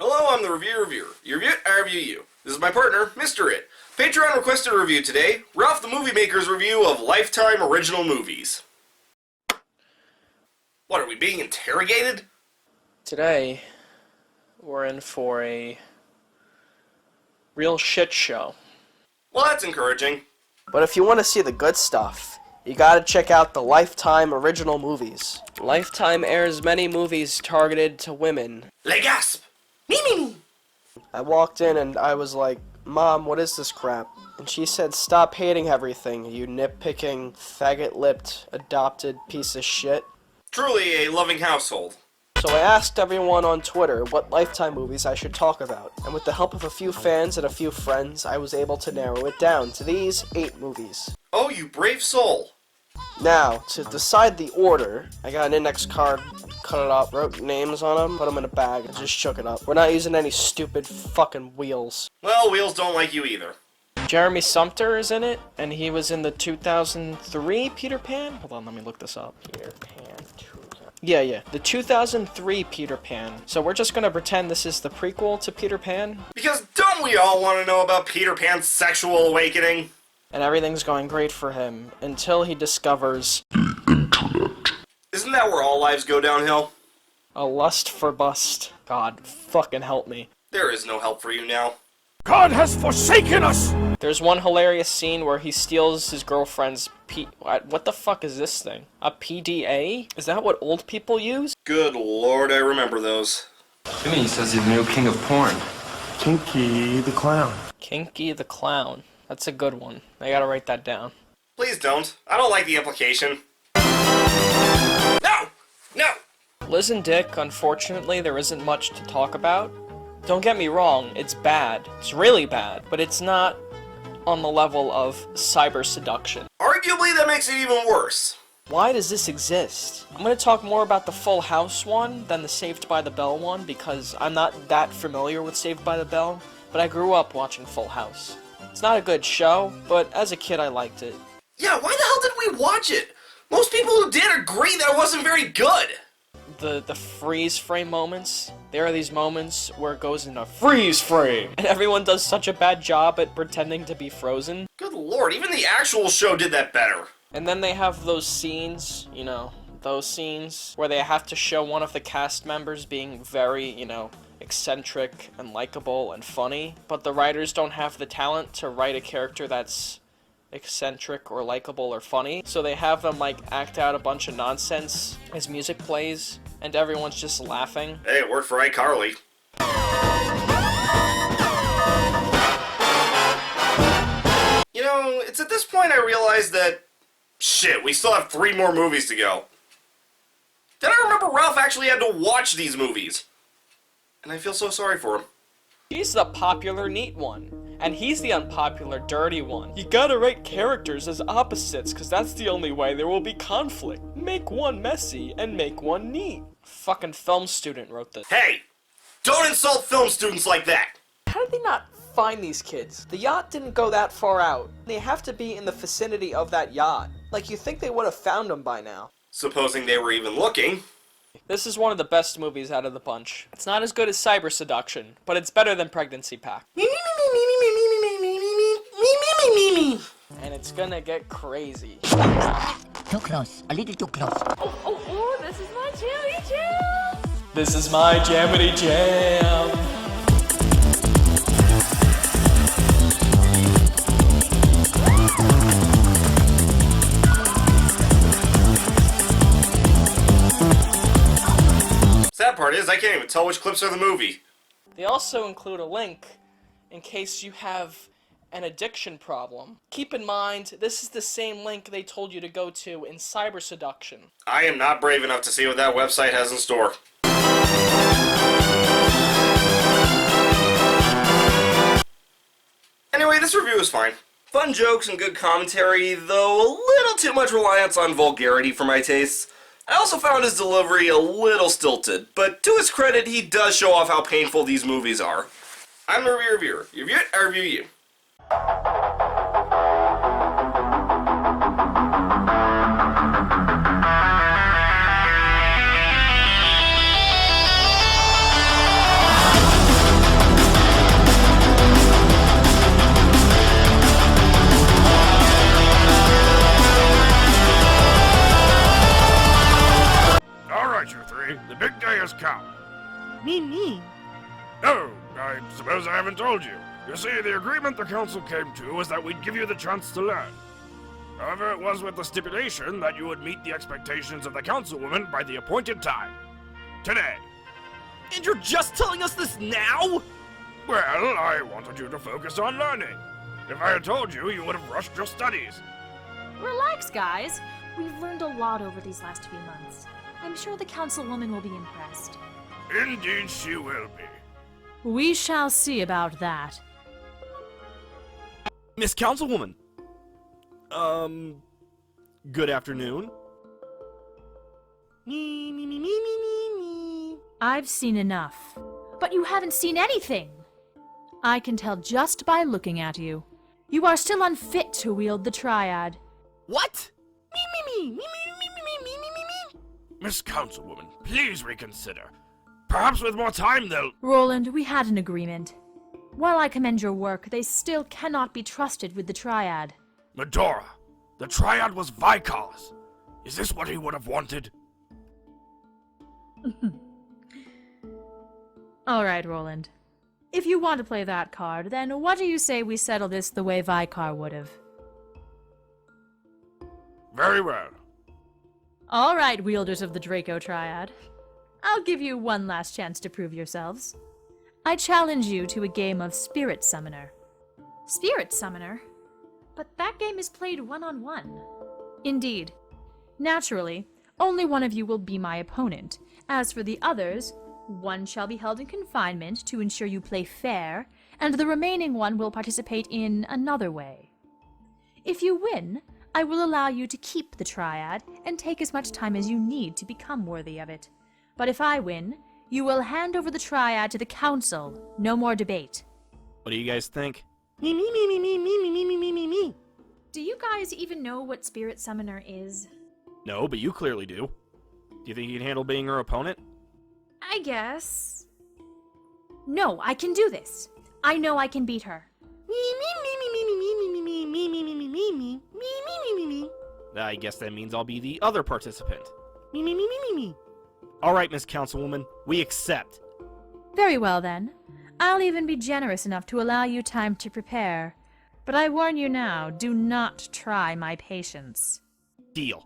Hello, I'm the reviewer. You review it, I review you. This is my partner, Mr. It. Patreon requested a review today, Ralph the Movie Maker's review of Lifetime original movies. What, are we being interrogated? Today, we're in for a real shit show. Well, that's encouraging. But if you want to see the good stuff, you gotta check out the Lifetime original movies. Lifetime airs many movies targeted to women. Le gasp! Me. I walked in and I was like, Mom, what is this crap? And she said, stop hating everything, you nitpicking, faggot-lipped, adopted piece of shit. Truly a loving household. So I asked everyone on Twitter what Lifetime movies I should talk about, and with the help of a few fans and a few friends, I was able to narrow it down to these 8 movies. Oh, you brave soul. Now, to decide the order, I got an index card, cut it up, wrote names on them, put them in a bag, and just shook it up. We're not using any stupid fucking wheels. Well, wheels don't like you either. Jeremy Sumpter is in it, and he was in the 2003 Peter Pan? Hold on, let me look this up. Peter Pan. Yeah, the 2003 Peter Pan. So we're just gonna pretend this is the prequel to Peter Pan. Because don't we all want to know about Peter Pan's sexual awakening? And everything's going great for him until he discovers Isn't that where all lives go downhill? a lust for bust. God, fucking help me. There is no help for you now. God has forsaken us! There's one hilarious scene where he steals his girlfriend's what the fuck is this thing? A PDA? Is that what old people use? Good lord, I remember those. Jimmy says he's the new king of porn. Kinky the Clown. Kinky the Clown. That's a good one. I gotta write that down. Please don't. I don't like the implication. No! Liz and Dick, unfortunately, there isn't much to talk about. Don't get me wrong, it's bad. It's really bad. But it's not on the level of cyber seduction. Arguably, that makes it even worse. Why does this exist? I'm gonna talk more about the Full House one than the Saved by the Bell one because I'm not that familiar with Saved by the Bell, but I grew up watching Full House. It's not a good show, but as a kid I liked it. Yeah, why the hell did we watch it? Most people who did agree that it wasn't very good. The freeze frame moments, there are these moments where it goes in a freeze frame, and everyone does such a bad job at pretending to be frozen. Good lord, even the actual show did that better. And then they have those scenes, those scenes where they have to show one of the cast members being very, eccentric and likable and funny, but the writers don't have the talent to write a character that's eccentric or likable or funny, so they have them act out a bunch of nonsense as music plays and everyone's just laughing. Hey, it worked for iCarly. It's at this point I realized that shit, we still have 3 more movies to go. Then I remember Ralph actually had to watch these movies. And I feel so sorry for him. He's the popular neat one, and he's the unpopular dirty one. You gotta write characters as opposites, cause that's the only way there will be conflict. Make one messy, and make one neat. Fucking film student wrote this. Hey! Don't insult film students like that! How did they not find these kids? The yacht didn't go that far out. They have to be in the vicinity of that yacht. You think they would have found them by now. Supposing they were even looking. This is one of the best movies out of the bunch. It's not as good as Cyber Seduction, but it's better than Pregnancy Pact. And it's gonna get crazy. Too close, a little too close. Oh, this is my jammy jam! This is my jammity jam! Sad part is, I can't even tell which clips are the movie. They also include a link in case you have an addiction problem. Keep in mind, this is the same link they told you to go to in Cyber Seduction. I am not brave enough to see what that website has in store. Anyway, this review is fine. Fun jokes and good commentary, though a little too much reliance on vulgarity for my tastes. I also found his delivery a little stilted, but to his credit, he does show off how painful these movies are. I'm the reviewer. You review it, I review you. Oh, I suppose I haven't told you. You see, the agreement the council came to was that we'd give you the chance to learn. However, it was with the stipulation that you would meet the expectations of the councilwoman by the appointed time. Today. And you're just telling us this now? Well, I wanted you to focus on learning. If I had told you, you would have rushed your studies. Relax, guys. We've learned a lot over these last few months. I'm sure the councilwoman will be impressed. Indeed she will be. We shall see about that. Miss Councilwoman. Good afternoon. I've seen enough. But you haven't seen anything! I can tell just by looking at you. You are still unfit to wield the triad. What? Miss Councilwoman, please reconsider. Perhaps with more time they'll... Roland, we had an agreement. While I commend your work, they still cannot be trusted with the triad. Medora, the triad was Vikar's. Is this what he would have wanted? Alright, Roland. If you want to play that card, then what do you say we settle this the way Vikar would have? Very well. Alright, wielders of the Draco Triad. I'll give you one last chance to prove yourselves. I challenge you to a game of Spirit Summoner. Spirit Summoner? But that game is played one-on-one. Indeed. Naturally, only one of you will be my opponent. As for the others, one shall be held in confinement to ensure you play fair, and the remaining one will participate in another way. If you win, I will allow you to keep the triad and take as much time as you need to become worthy of it. But if I win, you will hand over the triad to the council. No more debate. What do you guys think? Do you guys even know what Spirit Summoner is? No, but you clearly do. Do you think you can handle being her opponent? I guess. No, I can do this. I know I can beat her. I guess that means I'll be the other participant. Alright, Miss Councilwoman, we accept. Very well then. I'll even be generous enough to allow you time to prepare. But I warn you now, do not try my patience. Deal.